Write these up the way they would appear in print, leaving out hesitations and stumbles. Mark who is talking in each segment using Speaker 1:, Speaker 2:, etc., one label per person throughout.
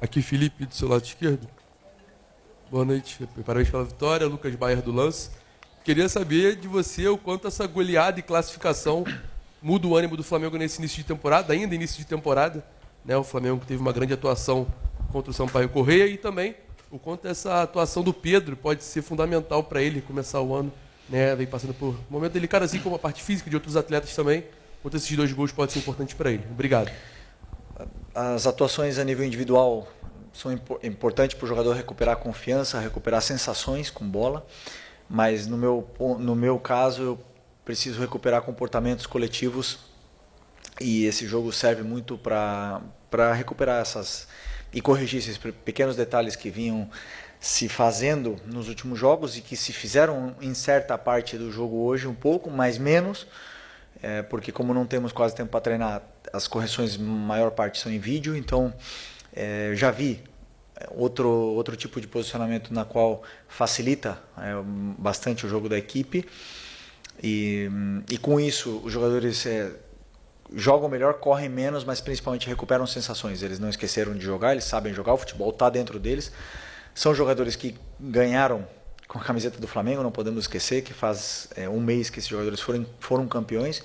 Speaker 1: Aqui Felipe, do seu lado esquerdo. Boa noite, parabéns pela vitória, Lucas Bayer do Lance. Queria saber de você o quanto essa goleada e classificação muda o ânimo do Flamengo nesse início de temporada, ainda início de temporada, né? O Flamengo teve uma grande atuação contra o Sampaio Corrêa e também o quanto essa atuação do Pedro pode ser fundamental para ele começar o ano, né? Vem passando por um momento delicado, assim como a parte física de outros atletas também, quanto esses 2 gols podem ser importantes para ele. Obrigado.
Speaker 2: As atuações a nível individual são importantes para o jogador recuperar a confiança, recuperar sensações com bola, mas no meu caso eu preciso recuperar comportamentos coletivos e esse jogo serve muito para recuperar essas e corrigir esses pequenos detalhes que vinham se fazendo nos últimos jogos e que se fizeram em certa parte do jogo hoje um pouco, mas menos, porque como não temos quase tempo para treinar, as correções, maior parte são em vídeo, então já vi outro tipo de posicionamento na qual facilita bastante o jogo da equipe e com isso os jogadores jogam melhor, correm menos, mas principalmente recuperam sensações. Eles não esqueceram de jogar, eles sabem jogar, o futebol está dentro deles. São jogadores que ganharam com a camiseta do Flamengo, não podemos esquecer que faz um mês que esses jogadores foram campeões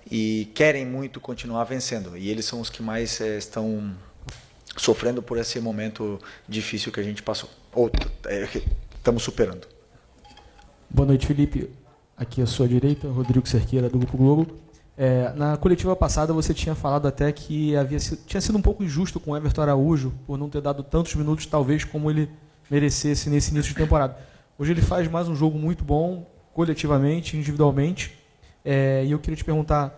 Speaker 2: e querem muito continuar vencendo. E eles são os que mais estão sofrendo por esse momento difícil que a gente passou. Ou estamos superando.
Speaker 3: Boa noite, Felipe. Aqui à sua direita, Rodrigo Cerqueira, do Grupo Globo. Na coletiva passada você tinha falado até que tinha sido um pouco injusto com o Everton Araújo por não ter dado tantos minutos, talvez, como ele merecesse nesse início de temporada. Hoje ele faz mais um jogo muito bom, coletivamente, individualmente. E eu queria te perguntar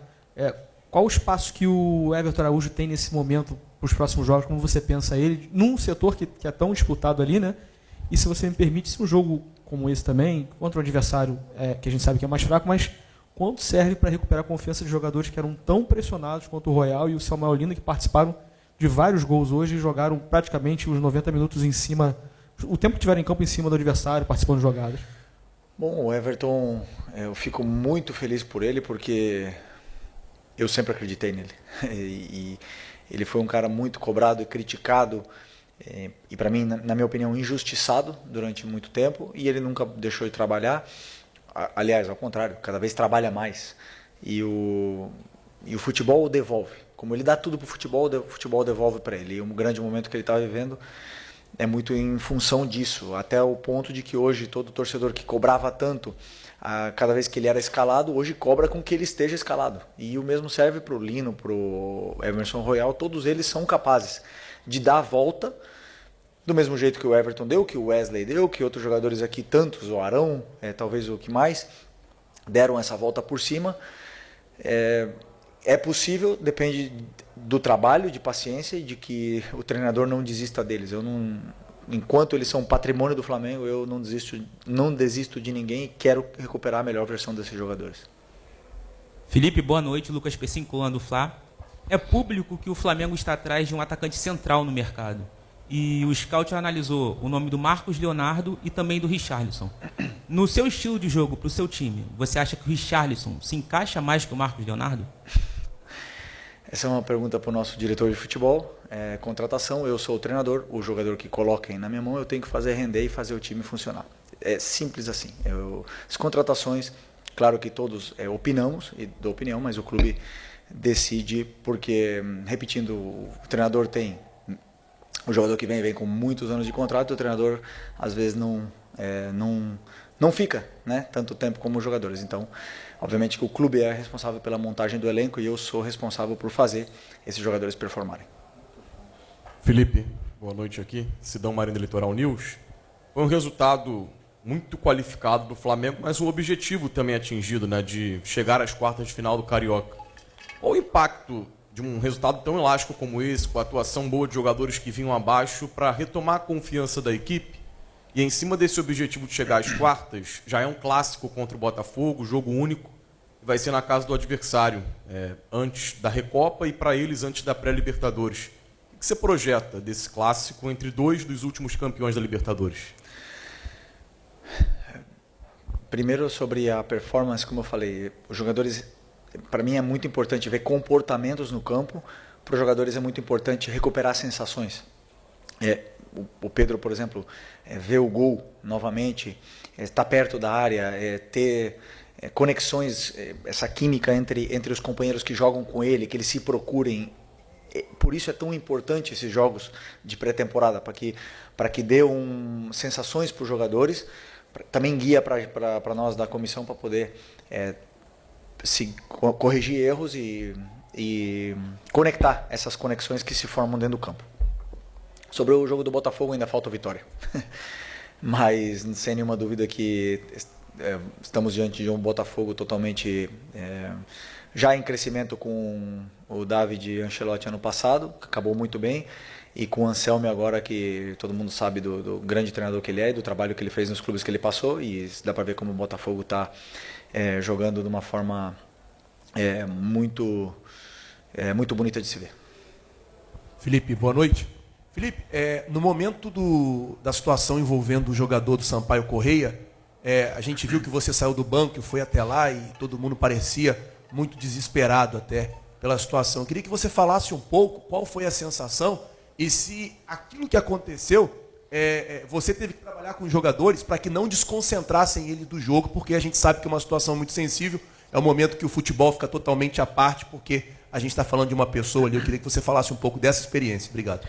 Speaker 3: qual o espaço que o Everton Araújo tem nesse momento para os próximos jogos, como você pensa ele, num setor que é tão disputado ali, né? E se você me permite, se um jogo como esse também, contra um adversário que a gente sabe que é mais fraco, mas quanto serve para recuperar a confiança de jogadores que eram tão pressionados quanto o Royal e o Samuel Lina, que participaram de vários gols hoje e jogaram praticamente os 90 minutos em cima, o tempo que tiveram em campo em cima do adversário, participando de jogadas?
Speaker 2: Bom, o Everton, eu fico muito feliz por ele, porque eu sempre acreditei nele. E ele foi um cara muito cobrado e criticado, e para mim, na minha opinião, injustiçado durante muito tempo, e ele nunca deixou de trabalhar. Aliás, ao contrário, cada vez trabalha mais. E o futebol o devolve. Como ele dá tudo para o futebol devolve para ele. E um grande momento que ele está vivendo é muito em função disso. Até o ponto de que hoje todo torcedor que cobrava tanto, cada vez que ele era escalado, hoje cobra com que ele esteja escalado. E o mesmo serve para o Lino, para o Emerson Royal. Todos eles são capazes de dar a volta do mesmo jeito que o Everton deu, que o Wesley deu, que outros jogadores aqui, tantos, o Arão, talvez o que mais, deram essa volta por cima. É possível, depende do trabalho, de paciência e de que o treinador não desista deles. Enquanto eles são patrimônio do Flamengo, eu não desisto de ninguém e quero recuperar a melhor versão desses jogadores.
Speaker 4: Felipe, boa noite. Lucas Pessincoan do Fla. É público que o Flamengo está atrás de um atacante central no mercado. E o scout analisou o nome do Marcos Leonardo e também do Richarlison. No seu estilo de jogo, para o seu time, você acha que o Richarlison se encaixa mais que o Marcos Leonardo?
Speaker 2: Essa é uma pergunta para o nosso diretor de futebol. Contratação, eu sou o treinador, o jogador que coloquem na minha mão, eu tenho que fazer render e fazer o time funcionar. É simples assim. As contratações, claro que todos opinamos e dou opinião, mas o clube decide porque, repetindo, o treinador tem... O jogador que vem com muitos anos de contrato, o treinador às vezes não fica, né, tanto tempo como os jogadores. Então, obviamente que o clube é responsável pela montagem do elenco e eu sou responsável por fazer esses jogadores performarem.
Speaker 1: Felipe, boa noite aqui. Sidão Marinho Litoral News. Foi um resultado muito qualificado do Flamengo, mas um objetivo também atingido, né, de chegar às quartas de final do Carioca. Qual o impacto de um resultado tão elástico como esse, com a atuação boa de jogadores que vinham abaixo, para retomar a confiança da equipe? E em cima desse objetivo de chegar às quartas, já é um clássico contra o Botafogo, jogo único, vai ser na casa do adversário, antes da Recopa e para eles antes da pré-Libertadores. O que você projeta desse clássico entre dois dos últimos campeões da Libertadores?
Speaker 2: Primeiro, sobre a performance, como eu falei, os jogadores... Para mim é muito importante ver comportamentos no campo. Para os jogadores é muito importante recuperar sensações. O Pedro, por exemplo, ver o gol novamente, estar perto da área, ter conexões, essa química entre os companheiros que jogam com ele, que eles se procurem. Por isso é tão importante esses jogos de pré-temporada, para que dê sensações para os jogadores, também guia para nós da comissão para poder corrigir erros e conectar essas conexões que se formam dentro do campo. Sobre o jogo do Botafogo ainda falta a vitória, mas sem nenhuma dúvida que estamos diante de um Botafogo totalmente já em crescimento, com o David Ancelotti ano passado, que acabou muito bem, e com o Anselmi agora, que todo mundo sabe do grande treinador que ele é, do trabalho que ele fez nos clubes que ele passou, e dá para ver como o Botafogo está jogando de uma forma muito bonita de se ver.
Speaker 5: Felipe, boa noite. Felipe, no momento da situação envolvendo o jogador do Sampaio Corrêa, a gente viu que você saiu do banco e foi até lá e todo mundo parecia muito desesperado até pela situação. Eu queria que você falasse um pouco qual foi a sensação e se aquilo que aconteceu, você teve que trabalhar com os jogadores para que não desconcentrassem ele do jogo, porque a gente sabe que é uma situação muito sensível, é um momento que o futebol fica totalmente à parte, porque a gente está falando de uma pessoa ali. Eu queria que você falasse um pouco dessa experiência. Obrigado.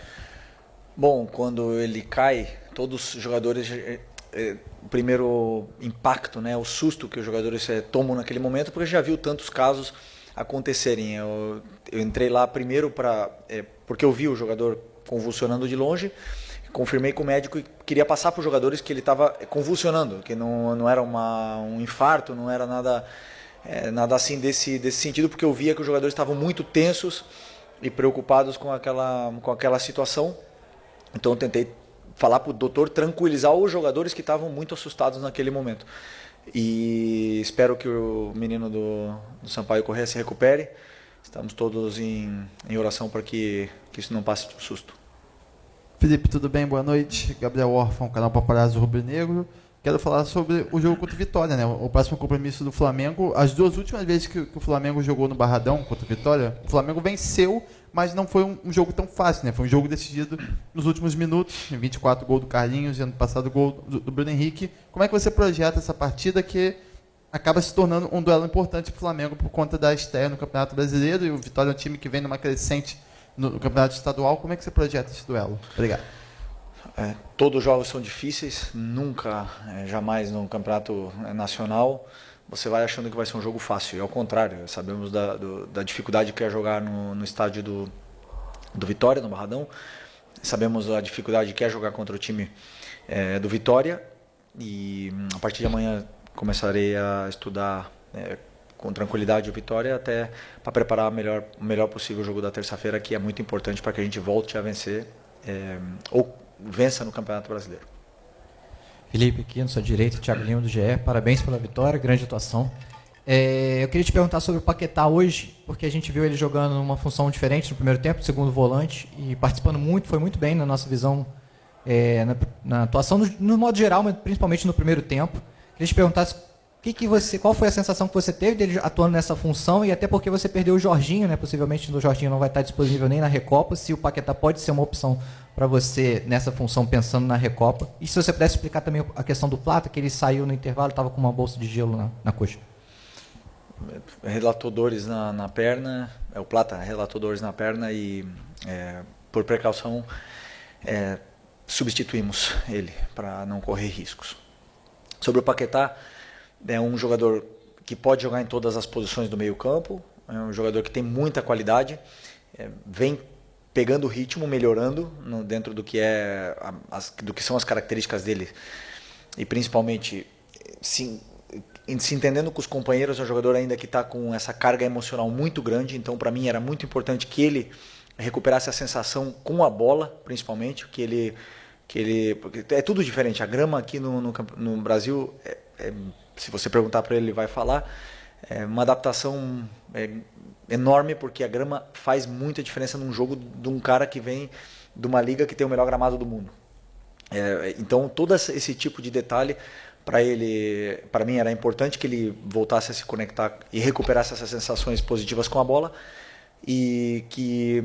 Speaker 2: Bom, quando ele cai, todos os jogadores, o primeiro impacto, o susto que os jogadores tomam naquele momento, porque já viu tantos casos acontecerem. Eu entrei lá primeiro porque eu vi o jogador convulsionando de longe, confirmei com o médico e queria passar para os jogadores que ele estava convulsionando, que não era um infarto, não era nada assim desse sentido, porque eu via que os jogadores estavam muito tensos e preocupados com aquela situação. Então eu tentei falar para o doutor tranquilizar os jogadores que estavam muito assustados naquele momento. E espero que o menino do Sampaio Corrêa se recupere. Estamos todos em oração para que isso não passe de susto.
Speaker 6: Felipe, tudo bem? Boa noite. Gabriel Orfão, canal Paparazzo Rubro Negro. Quero falar sobre o jogo contra o Vitória, o próximo compromisso do Flamengo. As duas últimas vezes que o Flamengo jogou no Barradão contra o Vitória, o Flamengo venceu, mas não foi um jogo tão fácil, Foi um jogo decidido nos últimos minutos. 24 gol do Carlinhos e ano passado gol do Bruno Henrique. Como é que você projeta essa partida que acaba se tornando um duelo importante para o Flamengo por conta da estreia no Campeonato Brasileiro, e o Vitória é um time que vem numa crescente no Campeonato Estadual? Como é que você projeta esse duelo? Obrigado.
Speaker 2: Todos os jogos são difíceis, nunca, jamais no campeonato nacional você vai achando que vai ser um jogo fácil, e ao contrário, sabemos da dificuldade que é jogar no estádio do Vitória, no Barradão, sabemos a dificuldade que é jogar contra o time do Vitória, e a partir de amanhã começarei a estudar com tranquilidade o Vitória, até para preparar o melhor possível o jogo da terça-feira, que é muito importante para que a gente volte a vencer, ou vença no Campeonato Brasileiro.
Speaker 7: Felipe, aqui na sua direita, Thiago Lima do GE, parabéns pela vitória, grande atuação. Eu queria te perguntar sobre o Paquetá hoje, porque a gente viu ele jogando numa função diferente no primeiro tempo, segundo volante, e participando muito, foi muito bem na nossa visão, na atuação no modo geral, mas principalmente no primeiro tempo. Queria te perguntar qual foi a sensação que você teve dele atuando nessa função, e até porque você perdeu o Jorginho, possivelmente o Jorginho não vai estar disponível nem na Recopa, se o Paquetá pode ser uma opção para você nessa função, pensando na Recopa. E se você pudesse explicar também a questão do Plata, que ele saiu no intervalo, estava com uma bolsa de gelo na coxa.
Speaker 2: Relatou dores na perna, o Plata relatou dores na perna e, por precaução, substituímos ele para não correr riscos. Sobre o Paquetá, é um jogador que pode jogar em todas as posições do meio campo, é um jogador que tem muita qualidade, vem pegando o ritmo, melhorando dentro do que são as características dele, e principalmente se entendendo com os companheiros. É um jogador ainda que está com essa carga emocional muito grande, então para mim era muito importante que ele recuperasse a sensação com a bola, principalmente, porque é tudo diferente. A grama aqui no Brasil, se você perguntar para ele, ele vai falar, é uma adaptação enorme, porque a grama faz muita diferença num jogo de um cara que vem de uma liga que tem o melhor gramado do mundo. Então todo esse tipo de detalhe para mim era importante, que ele voltasse a se conectar e recuperasse essas sensações positivas com a bola, e que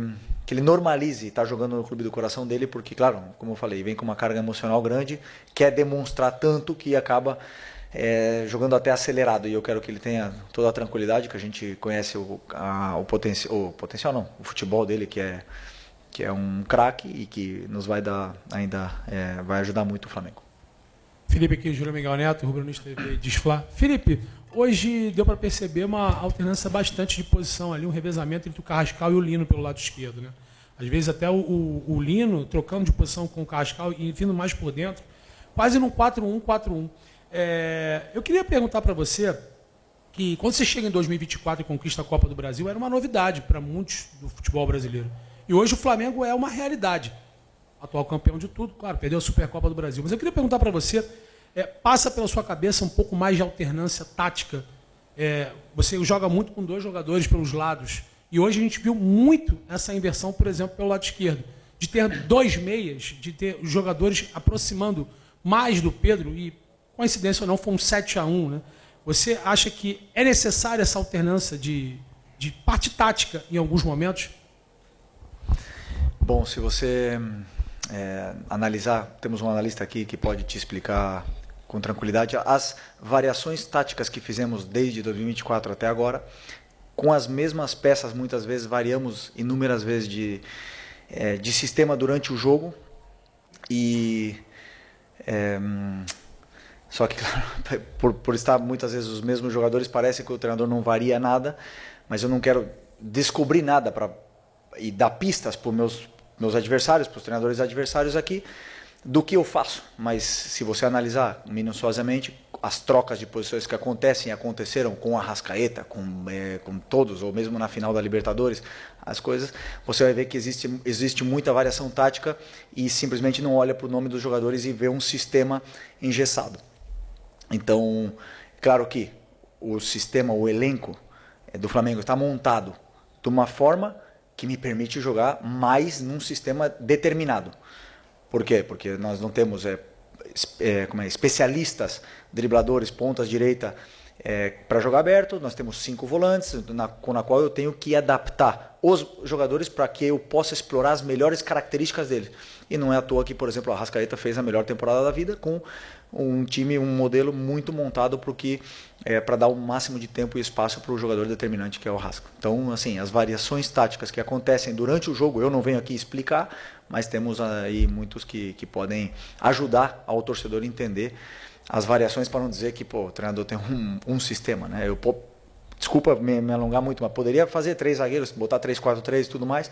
Speaker 2: ele normalize estar jogando no clube do coração dele, porque, claro, como eu falei, vem com uma carga emocional grande, quer demonstrar tanto que acaba jogando até acelerado. E eu quero que ele tenha toda a tranquilidade, que a gente conhece o potencial não, o futebol dele, que é um craque e que nos vai dar ainda vai ajudar muito o Flamengo.
Speaker 8: Felipe aqui, Júlio Miguel Neto, rubro-negro TV Desfla. Felipe, hoje deu para perceber uma alternância bastante de posição ali, um revezamento entre o Carrascal e o Lino pelo lado esquerdo, né? Às vezes até o Lino trocando de posição com o Carrascal e vindo mais por dentro, quase num 4-1-4-1. Eu queria perguntar para você que quando você chega em 2024 e conquista a Copa do Brasil, era uma novidade para muitos do futebol brasileiro. E hoje o Flamengo é uma realidade. Atual campeão de tudo, claro, perdeu a Supercopa do Brasil. Mas eu queria perguntar para você, passa pela sua cabeça um pouco mais de alternância tática? Você joga muito com 2 jogadores pelos lados. E hoje a gente viu muito essa inversão, por exemplo, pelo lado esquerdo. De ter 2 meias, de ter os jogadores aproximando mais do Pedro. E, coincidência ou não, foi um 7-1. Né? Você acha que é necessária essa alternância de parte tática em alguns momentos?
Speaker 2: Bom, se você analisar, temos um analista aqui que pode te explicar com tranquilidade as variações táticas que fizemos desde 2024 até agora, com as mesmas peças, muitas vezes variamos inúmeras vezes de sistema durante o jogo, e só que, claro, por estar muitas vezes os mesmos jogadores, parece que o treinador não varia nada, mas eu não quero descobrir nada e dar pistas para os meus adversários, para os treinadores adversários aqui, do que eu faço. Mas se você analisar minuciosamente as trocas de posições que aconteceram com a Arrascaeta, com todos, ou mesmo na final da Libertadores, as coisas, você vai ver que existe muita variação tática e simplesmente não olha para o nome dos jogadores e vê um sistema engessado. Então, claro que o sistema, o elenco do Flamengo está montado de uma forma que me permite jogar mais num sistema determinado. Por quê? Porque nós não temos especialistas, dribladores, pontas direita para jogar aberto. Nós temos 5 volantes, com a qual eu tenho que adaptar os jogadores para que eu possa explorar as melhores características deles. E não é à toa que, por exemplo, a Arrascaeta fez a melhor temporada da vida com um time, um modelo muito montado para dar o máximo de tempo e espaço para o jogador determinante, que é o Arrasca. Então, assim, as variações táticas que acontecem durante o jogo, eu não venho aqui explicar, mas temos aí muitos que podem ajudar ao torcedor a entender as variações, para não dizer que o treinador tem um sistema, né? Desculpa me alongar muito, mas poderia fazer 3 zagueiros, botar 3-4-3 e tudo mais,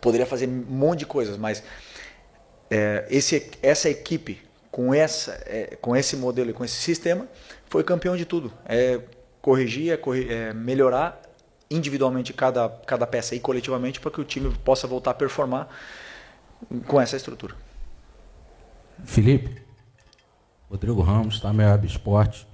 Speaker 2: poderia fazer um monte de coisas, mas essa equipe com esse modelo e com esse sistema foi campeão de tudo. Corrigir, melhorar individualmente cada peça e coletivamente para que o time possa voltar a performar com essa estrutura.
Speaker 9: Felipe, Rodrigo Ramos, tá? Web Esporte.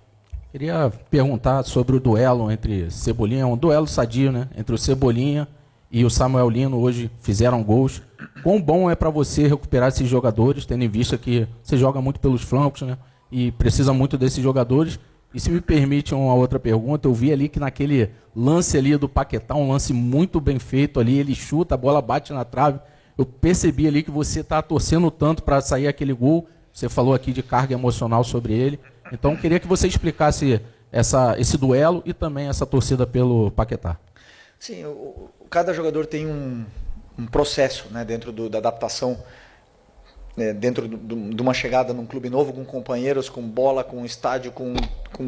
Speaker 9: Queria perguntar sobre o duelo entre Cebolinha, um duelo sadio, né? Entre o Cebolinha e o Samuel Lino, hoje fizeram gols. Quão bom é para você recuperar esses jogadores, tendo em vista que você joga muito pelos flancos, né? E precisa muito desses jogadores. E se me permite uma outra pergunta, eu vi ali que naquele lance ali do Paquetá, um lance muito bem feito ali, ele chuta, a bola bate na trave. Eu percebi ali que você está torcendo tanto para sair aquele gol. Você falou aqui de carga emocional sobre ele. Então, queria que você explicasse esse duelo e também essa torcida pelo Paquetá.
Speaker 2: Sim, cada jogador tem um processo, né, dentro da adaptação, dentro de uma chegada num clube novo, com companheiros, com bola, com estádio, com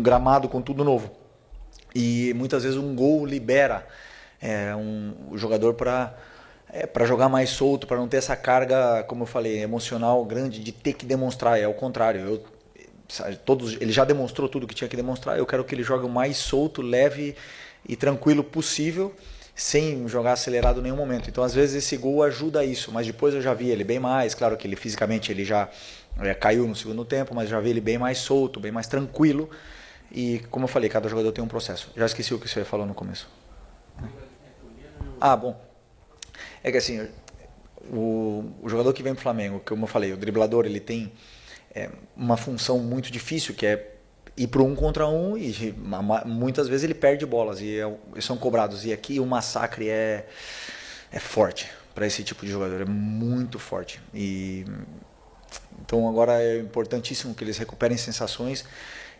Speaker 2: gramado, com tudo novo. E muitas vezes um gol libera o jogador para jogar mais solto, para não ter essa carga, como eu falei, emocional grande de ter que demonstrar. É o contrário. Ele já demonstrou tudo que tinha que demonstrar. Eu quero que ele jogue o mais solto, leve e tranquilo possível, sem jogar acelerado em nenhum momento. Então, às vezes, esse gol ajuda isso, mas depois eu já vi ele bem mais. Claro que ele fisicamente ele já caiu no segundo tempo, mas já vi ele bem mais solto, bem mais tranquilo. E, como eu falei, cada jogador tem um processo. Já esqueci o que você falou no começo. Bom. É que assim, o jogador que vem para o Flamengo, como eu falei, o driblador, ele tem uma função muito difícil, que é ir para 1 contra 1 e muitas vezes ele perde bolas e são cobrados. E aqui o massacre é forte para esse tipo de jogador, é muito forte. Então agora é importantíssimo que eles recuperem sensações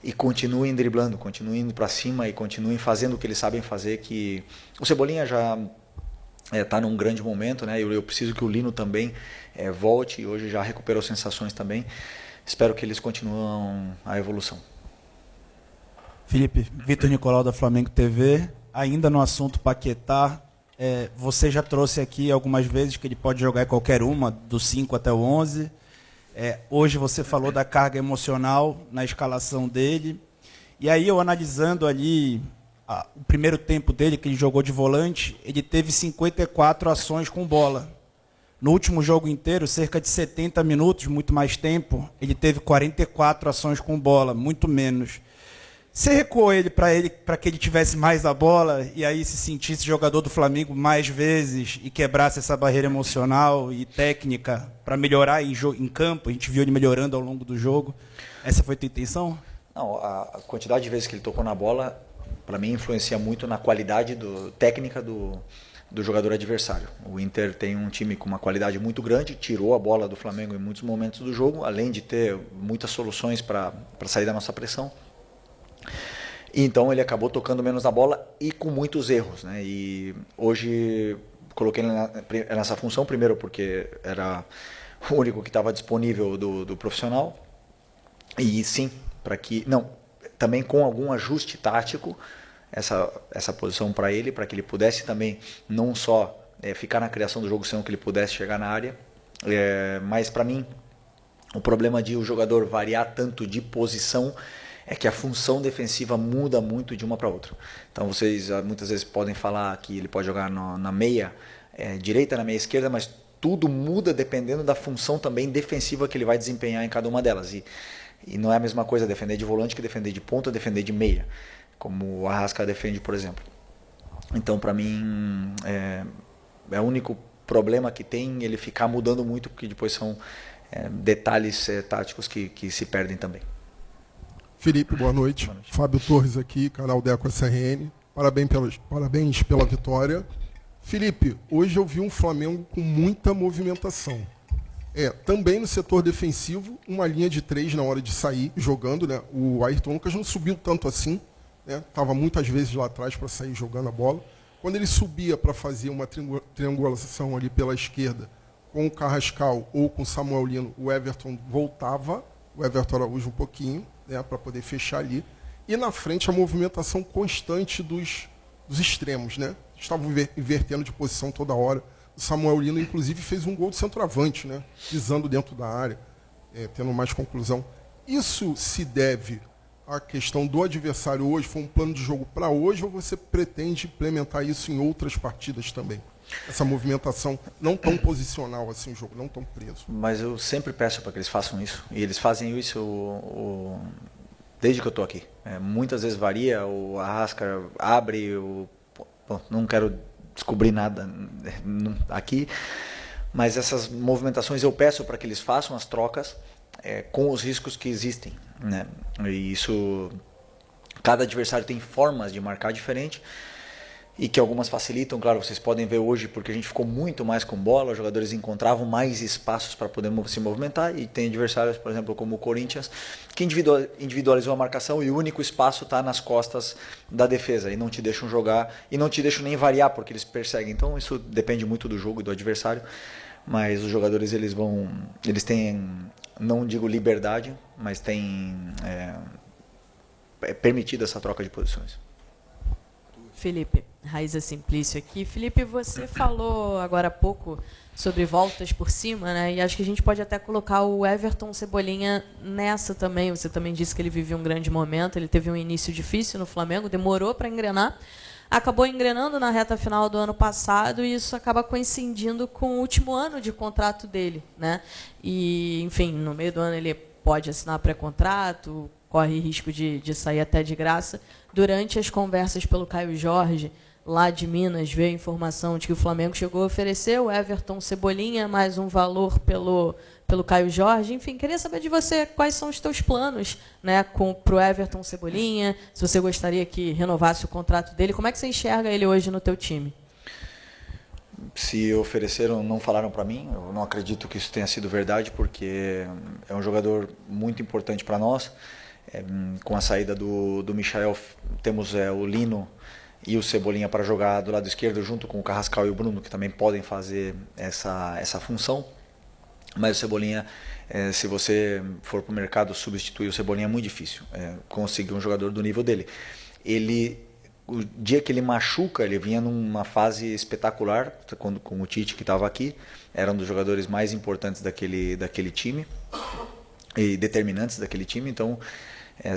Speaker 2: e continuem driblando, continuem indo para cima e continuem fazendo o que eles sabem fazer, que o Cebolinha já está num grande momento, né? Eu preciso que o Lino também volte, e hoje já recuperou sensações também. Espero que eles continuem a evolução.
Speaker 10: Felipe, Vitor Nicolau da Flamengo TV, ainda no assunto Paquetá, você já trouxe aqui algumas vezes que ele pode jogar em qualquer uma, do 5 até o 11. Hoje você falou da carga emocional na escalação dele. E aí eu analisando ali o primeiro tempo dele, que ele jogou de volante, ele teve 54 ações com bola. No último jogo inteiro, cerca de 70 minutos, muito mais tempo, ele teve 44 ações com bola, muito menos. Você recuou ele para que ele tivesse mais a bola e aí se sentisse jogador do Flamengo mais vezes e quebrasse essa barreira emocional e técnica para melhorar em campo? A gente viu ele melhorando ao longo do jogo. Essa foi a tua intenção?
Speaker 2: Não, a quantidade de vezes que ele tocou na bola, para mim, influencia muito na qualidade técnica do jogador adversário. O Inter tem um time com uma qualidade muito grande, tirou a bola do Flamengo em muitos momentos do jogo, além de ter muitas soluções para sair da nossa pressão. Então ele acabou tocando menos na bola e com muitos erros, né? E hoje coloquei ele nessa função, primeiro porque era o único que estava disponível do profissional, e sim, também com algum ajuste tático, essa posição para ele, para que ele pudesse também não só ficar na criação do jogo, senão que ele pudesse chegar na área. Mas para mim, o problema de o jogador variar tanto de posição é que a função defensiva muda muito de uma para outra. Então vocês muitas vezes podem falar que ele pode jogar na meia direita, na meia esquerda, mas tudo muda dependendo da função também defensiva que ele vai desempenhar em cada uma delas. E não é a mesma coisa defender de volante que defender de ponta, defender de meia, como o Arrasca defende, por exemplo. Então, para mim, é o único problema que tem ele ficar mudando muito, porque depois são detalhes táticos que se perdem também.
Speaker 11: Felipe, boa noite. Boa noite. Fábio Torres aqui, canal Deco SRN. Parabéns pela vitória. Felipe, hoje eu vi um Flamengo com muita movimentação. Também no setor defensivo, uma linha de 3 na hora de sair, jogando, né? O Ayrton Lucas não subiu tanto assim, né? Estava muitas vezes lá atrás para sair jogando a bola. Quando ele subia para fazer uma triangulação ali pela esquerda, com o Carrascal ou com o Samuel Lino, o Everton voltava, o Everton Araújo um pouquinho, né, para poder fechar ali. E na frente a movimentação constante dos extremos, né? Estavam invertendo de posição toda hora. O Samuel Lino, inclusive, fez um gol de centroavante, né? Pisando dentro da área, tendo mais conclusão. Isso se deve à questão do adversário hoje? Foi um plano de jogo para hoje ou você pretende implementar isso em outras partidas também? Essa movimentação não tão posicional assim, o jogo não tão preso.
Speaker 2: Mas eu sempre peço para que eles façam isso. E eles fazem isso desde que eu estou aqui. Muitas vezes varia, o Arrasca abre, não quero descobrir nada aqui, mas essas movimentações eu peço para que eles façam as trocas com os riscos que existem, né? E isso, cada adversário tem formas de marcar diferente e que algumas facilitam, claro, vocês podem ver hoje porque a gente ficou muito mais com bola, os jogadores encontravam mais espaços para poder se movimentar, e tem adversários, por exemplo, como o Corinthians, que individualizou a marcação e o único espaço está nas costas da defesa e não te deixam jogar e não te deixam nem variar porque eles perseguem. Então isso depende muito do jogo e do adversário, mas os jogadores eles têm, não digo liberdade, mas têm permitido essa troca de posições.
Speaker 12: Felipe, Raíza Simplício aqui. Felipe, você falou agora há pouco sobre voltas por cima, né? E acho que a gente pode até colocar o Everton Cebolinha nessa também. Você também disse que ele vivia um grande momento, ele teve um início difícil no Flamengo, demorou para engrenar, acabou engrenando na reta final do ano passado e isso acaba coincidindo com o último ano de contrato dele, né? E, enfim, no meio do ano ele pode assinar pré-contrato, corre risco de sair até de graça. Durante as conversas pelo Caio Jorge, lá de Minas veio a informação de que o Flamengo chegou a oferecer o Everton Cebolinha mais um valor pelo Caio Jorge. Enfim, queria saber de você quais são os teus planos, né, para o Everton Cebolinha, se você gostaria que renovasse o contrato dele, como é que você enxerga ele hoje no teu time?
Speaker 2: Se ofereceram, não falaram para mim, eu não acredito que isso tenha sido verdade, porque é um jogador muito importante para nós. Com a saída do Michael, temos o Lino e o Cebolinha para jogar do lado esquerdo, junto com o Carrascal e o Bruno, que também podem fazer essa função. Mas o Cebolinha, se você for para o mercado substituir o Cebolinha, é muito difícil conseguir um jogador do nível dele. O dia que ele machuca, ele vinha numa fase espetacular, com o Tite, que estava aqui, era um dos jogadores mais importantes daquele time e determinantes daquele time. Então,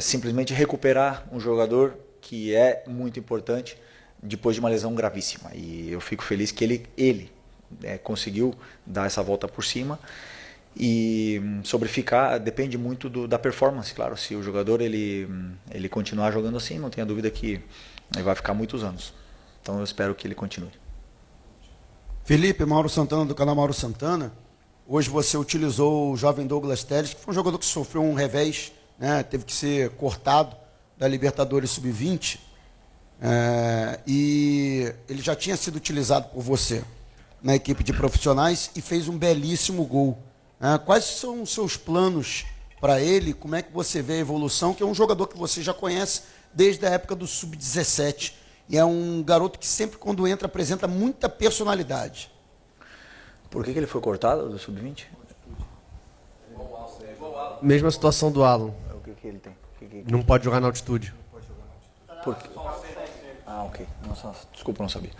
Speaker 2: simplesmente recuperar um jogador que é muito importante depois de uma lesão gravíssima. E eu fico feliz que ele conseguiu dar essa volta por cima. E sobre ficar, depende muito da performance, claro. Se o jogador ele continuar jogando assim, não tenha dúvida que ele vai ficar muitos anos. Então eu espero que ele continue.
Speaker 13: Felipe, Mauro Santana, do canal Mauro Santana. Hoje você utilizou o jovem Douglas Telles, que foi um jogador que sofreu um revés, né? Teve que ser cortado da Libertadores Sub-20. E ele já tinha sido utilizado por você na equipe de profissionais e fez um belíssimo gol. Quais são os seus planos para ele? Como é que você vê a evolução? Que é um jogador que você já conhece desde a época do Sub-17. E é um garoto que sempre, quando entra, apresenta muita personalidade.
Speaker 2: Por que ele foi cortado do Sub-20?
Speaker 14: Mesma situação do Alan.
Speaker 2: O que ele tem?
Speaker 14: Não pode jogar na altitude.
Speaker 2: Por quê? Ah, ok. Desculpa, não sabia.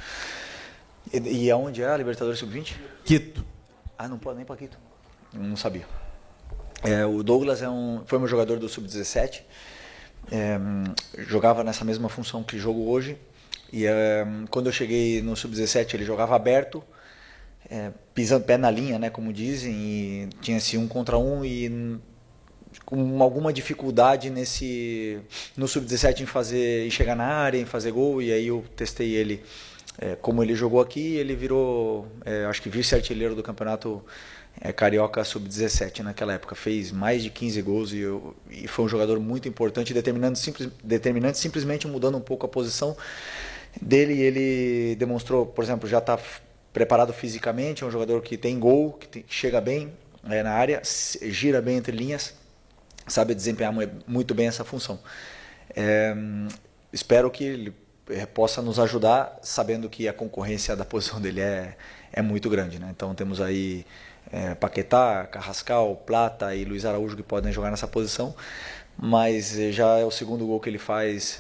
Speaker 2: E aonde é a Libertadores Sub-20?
Speaker 14: Quito.
Speaker 2: Ah, não pode nem para Quito. Não sabia. O Douglas foi meu jogador do Sub-17. Jogava nessa mesma função que jogo hoje. E quando eu cheguei no Sub-17, ele jogava aberto, pisando pé na linha, né, como dizem, e tinha-se 1 contra 1 e com alguma dificuldade no Sub-17 em chegar na área, em fazer gol. E aí eu testei ele, como ele jogou aqui, ele virou, acho que vice-artilheiro do campeonato Carioca Sub-17 naquela época. Fez mais de 15 gols e foi um jogador muito importante, determinante, simplesmente mudando um pouco a posição dele. Ele demonstrou, por exemplo, já está preparado fisicamente, é um jogador que tem gol, que chega bem na área, gira bem entre linhas, sabe desempenhar muito bem essa função. Espero que ele possa nos ajudar, sabendo que a concorrência da posição dele é muito grande, né? Então temos aí Paquetá, Carrascal, Plata e Luiz Araújo que podem jogar nessa posição, mas já é o segundo gol que ele faz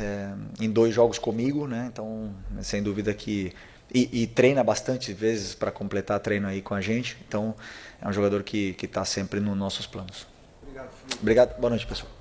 Speaker 2: em 2 jogos comigo, né? Então, sem dúvida que... E treina bastante vezes para completar treino aí com a gente, então é um jogador que está sempre nos nossos planos.
Speaker 13: Obrigado, Felipe.
Speaker 2: Obrigado, boa noite, pessoal.